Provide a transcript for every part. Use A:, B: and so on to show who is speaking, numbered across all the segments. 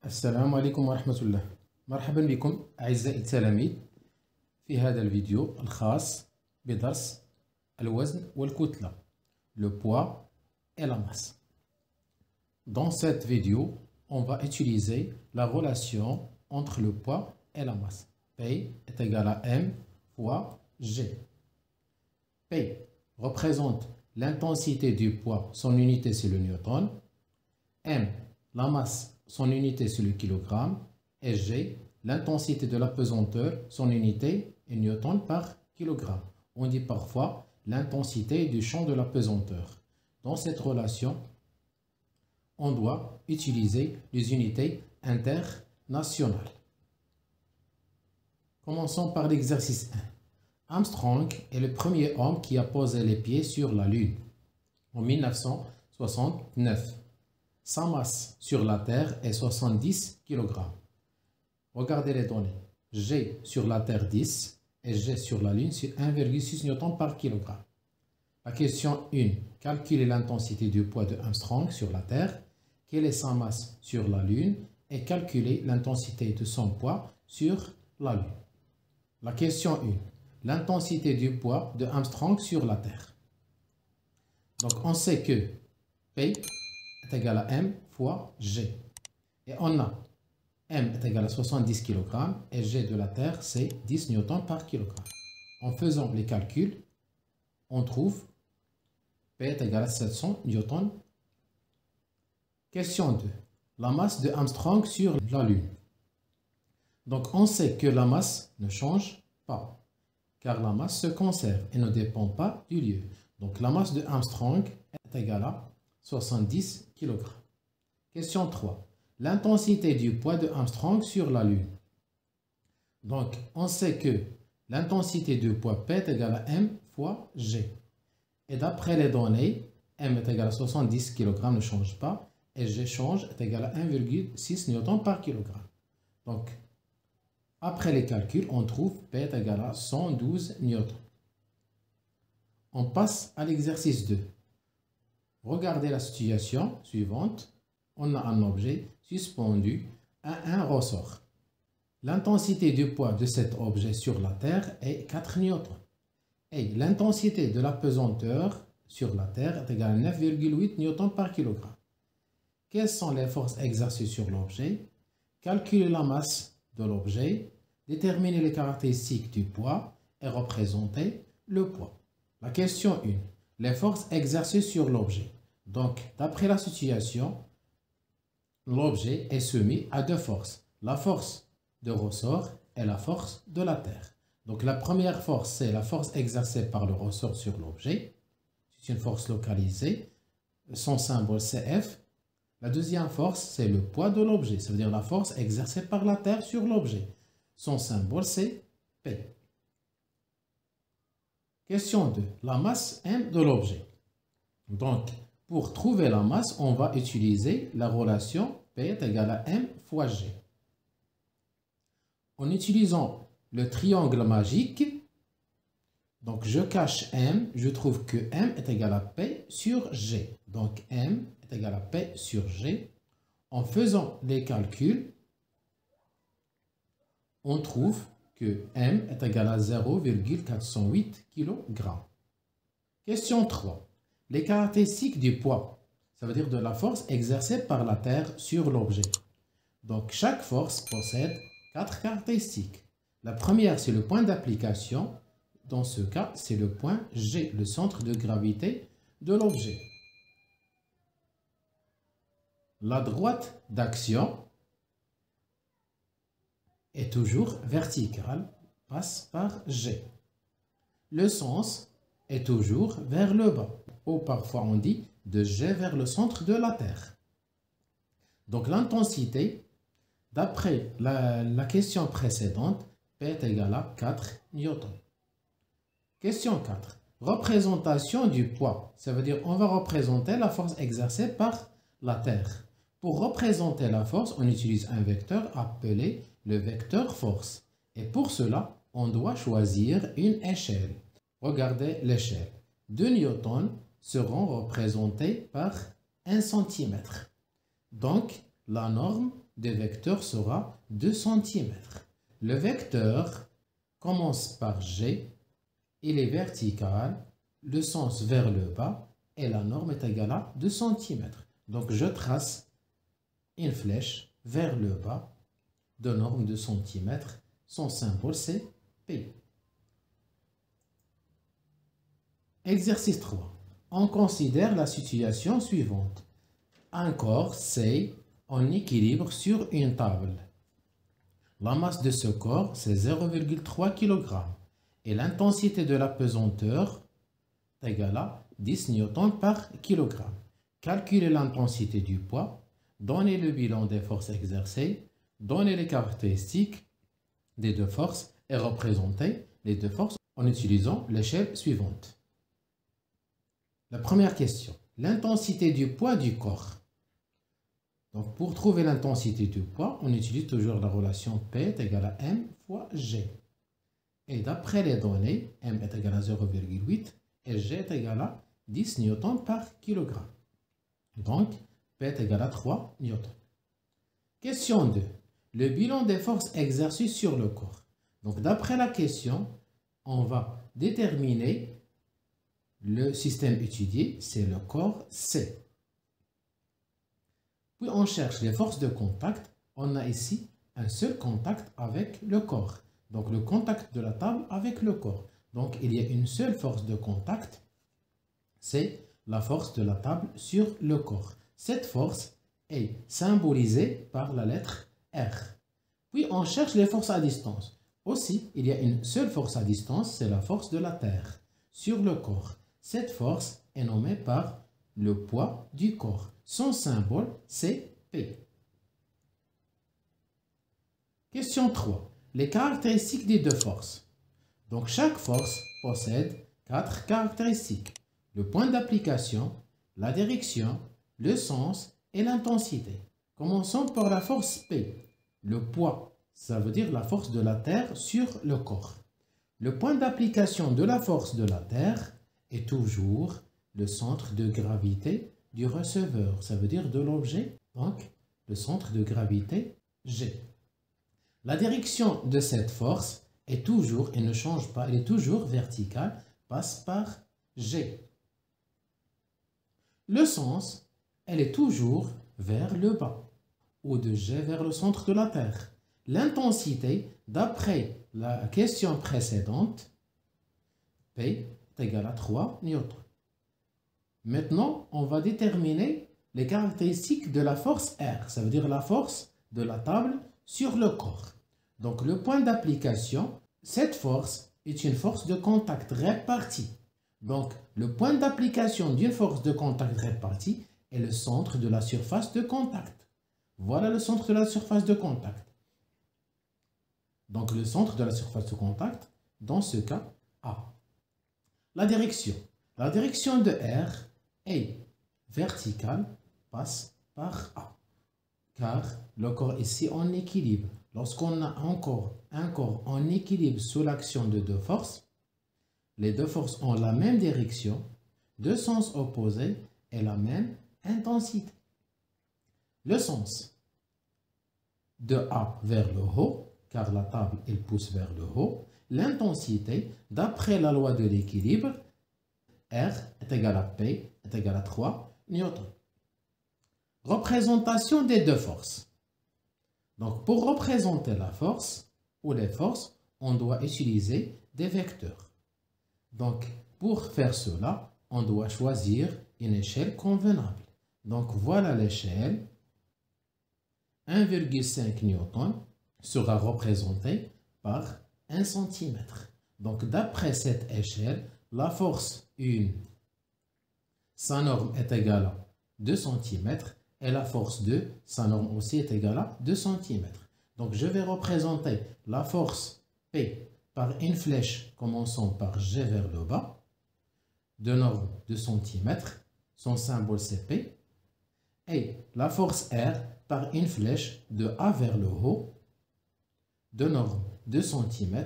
A: السلام عليكم ورحمة الله. مرحبا بكم أعزائي التلاميذ في هذا الفيديو الخاص بدرس الوزن والكتلة, le poids et la masse. Dans cette vidéo, on va utiliser la relation entre le poids et la masse. P est égal à M fois G. P représente l'intensité du poids, son unité c'est le newton. M, la masse, son unité c'est le kilogramme. Et G, l'intensité de la pesanteur, son unité est newton par kilogramme. On dit parfois l'intensité du champ de la pesanteur. Dans cette relation, on doit utiliser les unités internationales. Commençons par l'exercice 1. Armstrong est le premier homme qui a posé les pieds sur la Lune en 1969. Sa masse sur la Terre est 70 kg. Regardez les données. G sur la Terre 10 et G sur la Lune c'est 1,6 N par kg. La question 1. Calculez l'intensité du poids de Armstrong sur la Terre. Quelle est sa masse sur la Lune? Et calculez l'intensité de son poids sur la Lune. La question 1. L'intensité du poids de Armstrong sur la Terre. Donc on sait que P est égal à M fois G. Et on a M est égal à 70 kg et G de la Terre c'est 10 N par kg. En faisant les calculs, on trouve P est égal à 700 N. Question 2. La masse de Armstrong sur la Lune. Donc on sait que la masse ne change pas, car la masse se conserve et ne dépend pas du lieu. Donc la masse de Armstrong est égale à 70 kg. Question 3. L'intensité du poids de Armstrong sur la Lune. Donc on sait que l'intensité du poids P est égale à M fois G. Et d'après les données, M est égal à 70 kg ne change pas et G change est égal à 1,6 N par kg. Donc après les calculs, on trouve P est égal à 112 N. On passe à l'exercice 2. Regardez la situation suivante. On a un objet suspendu à un ressort. L'intensité du poids de cet objet sur la Terre est 4 N. Et l'intensité de la pesanteur sur la Terre est égale à 9,8 N par kg. Quelles sont les forces exercées sur l'objet? Calculez la masse de l'objet, déterminer les caractéristiques du poids et représenter le poids. La question 1. Les forces exercées sur l'objet. Donc, d'après la situation, l'objet est soumis à deux forces. La force de ressort et la force de la Terre. Donc, la première force, c'est la force exercée par le ressort sur l'objet. C'est une force localisée. Son symbole, c'est F. La deuxième force, c'est le poids de l'objet. Ça veut dire la force exercée par la Terre sur l'objet. Son symbole, c'est P. Question 2. La masse M de l'objet. Donc, pour trouver la masse, on va utiliser la relation P est égal à M fois G. En utilisant le triangle magique, donc je cache M, je trouve que M est égal à P sur G. Donc M est égal à P sur G. En faisant les calculs, on trouve que M est égal à 0,408 kg. Question 3. Les caractéristiques du poids, ça veut dire de la force exercée par la Terre sur l'objet. Donc chaque force possède 4 caractéristiques. La première, c'est le point d'application. Dans ce cas, c'est le point G, le centre de gravité de l'objet. La droite d'action est toujours verticale, passe par G. Le sens est toujours vers le bas, ou parfois on dit de G vers le centre de la Terre. Donc l'intensité, d'après la question précédente, P est égal à 4 N. Question 4. Représentation du poids. Ça veut dire on va représenter la force exercée par la Terre. Pour représenter la force, on utilise un vecteur appelé le vecteur force. Et pour cela, on doit choisir une échelle. Regardez l'échelle. 2 newtons seront représentés par 1 cm. Donc, la norme de vecteur sera 2 cm. Le vecteur commence par G, il est vertical, le sens vers le bas et la norme est égale à 2 cm. Donc je trace une flèche vers le bas de norme 2 cm. Son symbole c'est P. Exercice 3. On considère la situation suivante. Un corps C en équilibre sur une table. La masse de ce corps, c'est 0,3 kg et l'intensité de la pesanteur est égale à 10 N par kg. Calculez l'intensité du poids, donnez le bilan des forces exercées, donnez les caractéristiques des deux forces et représentez les deux forces en utilisant l'échelle suivante. La première question, l'intensité du poids du corps. Donc, pour trouver l'intensité du poids, on utilise toujours la relation P est égal à M fois G. Et d'après les données, M est égal à 0,8 et G est égal à 10 N par kg. Donc, P est égal à 3 N. Question 2. Le bilan des forces exercées sur le corps. Donc, d'après la question, on va déterminer le système étudié, c'est le corps C. Puis on cherche les forces de contact. On a ici un seul contact avec le corps. Donc le contact de la table avec le corps. Donc il y a une seule force de contact. C'est la force de la table sur le corps. Cette force est symbolisée par la lettre R. Puis on cherche les forces à distance. Aussi, il y a une seule force à distance, c'est la force de la Terre sur le corps. Cette force est nommée par le poids du corps. Son symbole, c'est P. Question 3. Les caractéristiques des deux forces. Donc, chaque force possède 4 caractéristiques. Le point d'application, la direction, le sens et l'intensité. Commençons par la force P. Le poids, ça veut dire la force de la Terre sur le corps. Le point d'application de la force de la Terre est toujours le centre de gravité du receveur, ça veut dire de l'objet, donc le centre de gravité G. La direction de cette force est toujours, et ne change pas, elle est toujours verticale, passe par G. Le sens, elle est toujours vers le bas, ou de G vers le centre de la Terre. L'intensité, d'après la question précédente, P est égal à 3 newtons. Maintenant, on va déterminer les caractéristiques de la force R, ça veut dire la force de la table sur le corps. Donc, le point d'application, cette force est une force de contact répartie. Donc, le point d'application d'une force de contact répartie est le centre de la surface de contact. Voilà le centre de la surface de contact. Donc, le centre de la surface de contact, dans ce cas, A. La direction. La direction de R est verticale, passe par A. Car le corps est ici en équilibre. Lorsqu'on a encore un corps en équilibre sous l'action de deux forces, les deux forces ont la même direction, deux sens opposés et la même intensité. Le sens de A vers le haut, car la table elle pousse vers le haut, l'intensité, d'après la loi de l'équilibre, R est égal à P est égal à 3 newtons. Représentation des deux forces. Donc, pour représenter la force ou les forces, on doit utiliser des vecteurs. Donc, pour faire cela, on doit choisir une échelle convenable. Donc, voilà l'échelle. 1,5 newton sera représentée par 1 cm. Donc, d'après cette échelle, la force 1, sa norme est égale à 2 cm et la force 2, sa norme aussi est égale à 2 cm. Donc, je vais représenter la force P par une flèche commençant par G vers le bas, de norme 2 cm, son symbole c'est P, et la force R par une flèche de A vers le haut, de norme 2 cm,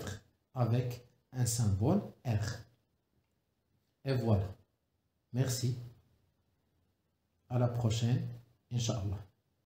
A: avec un symbole R. Et voilà. Merci. À la prochaine, Inch'Allah.